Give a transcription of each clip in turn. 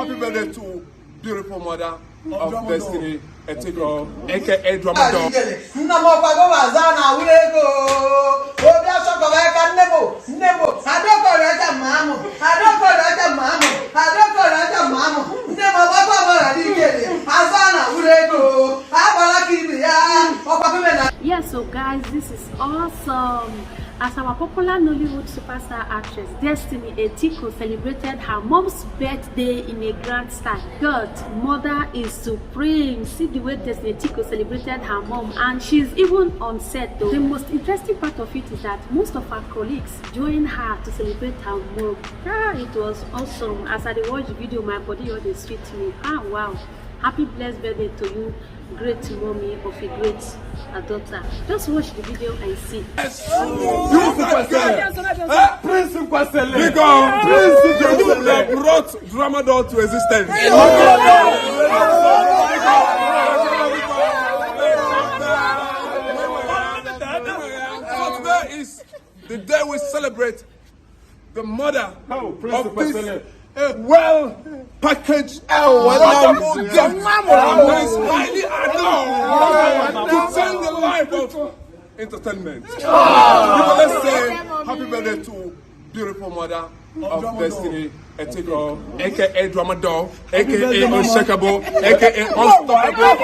Happy birthday to beautiful mother of destiny, Etiko, aka Davido. Yeah, so guys, this is awesome. As our popular Nollywood superstar actress Destiny Etiko celebrated her mom's birthday in a grand style. God, mother is supreme. See the way Destiny Etiko celebrated her mom, and she's even on set though. The most interesting part of it is that most of her colleagues joined her to celebrate her mom. It was awesome. As I watched the video, my body always sweet me. Wow. Happy blessed birthday to you, great mommy of a great daughter. Just watch the video and see. Prince that brought Davido to existence. Today is the day we celebrate the mother of this well-packaged, highly adored to change the life of entertainment. Let's say happy birthday to beautiful mother of destiny, Etiko, aka Davido, aka Unshakable, aka Unstoppable.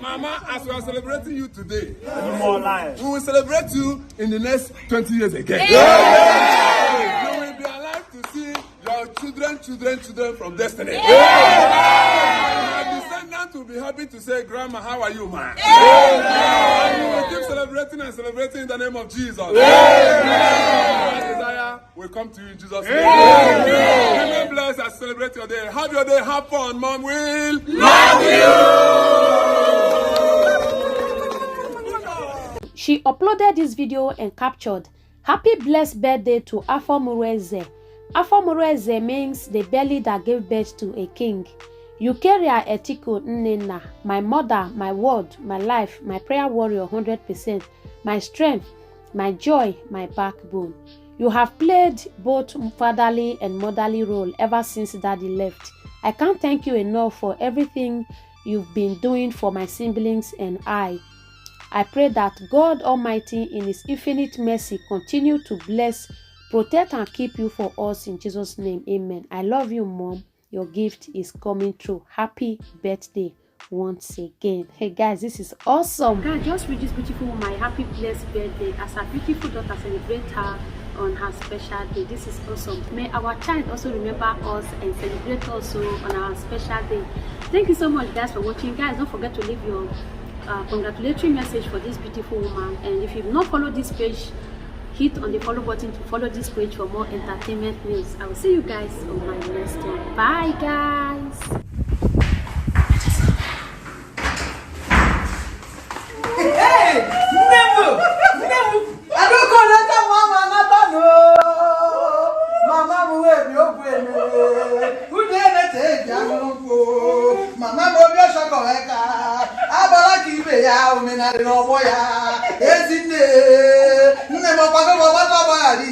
Mama, as we are celebrating you today, we will celebrate you in the next 20 years again. You will be alive to see your children from destiny. Your descendants will be happy to say, Grandma, how are you, man? And you will keep celebrating and celebrating in the name of Jesus. Our desire will come to you in Jesus' name. Remain blessed and celebrate your day. Have your day, have fun. Mom will love you. She uploaded this video and captured, "Happy blessed birthday to Afomureze." Afomureze means the belly that gave birth to a king. Eukarya Etiko Nnenna, my mother, my word, my life, my prayer warrior 100%, my strength, my joy, my backbone. You have played both fatherly and motherly role ever since daddy left. I can't thank you enough for everything you've been doing for my siblings and I. I pray that God Almighty in His infinite mercy continue to bless, protect and keep you for us in Jesus' name. Amen. I love you, Mom. Your gift is coming true. Happy birthday once again. Hey guys, this is awesome. Guys, just read this beautiful woman a happy blessed birthday as her beautiful daughter celebrate her on her special day. This is awesome. May our child also remember us and celebrate also on our special day. Thank you so much guys for watching. Guys, don't forget to leave your congratulatory message for this beautiful woman, and if you've not followed this page, hit on the follow button to follow this page for more entertainment news. I will see you guys on my next one. Bye guys. Hey, never. I don't call that mama, mama, who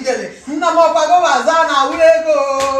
did it? Mama, Abala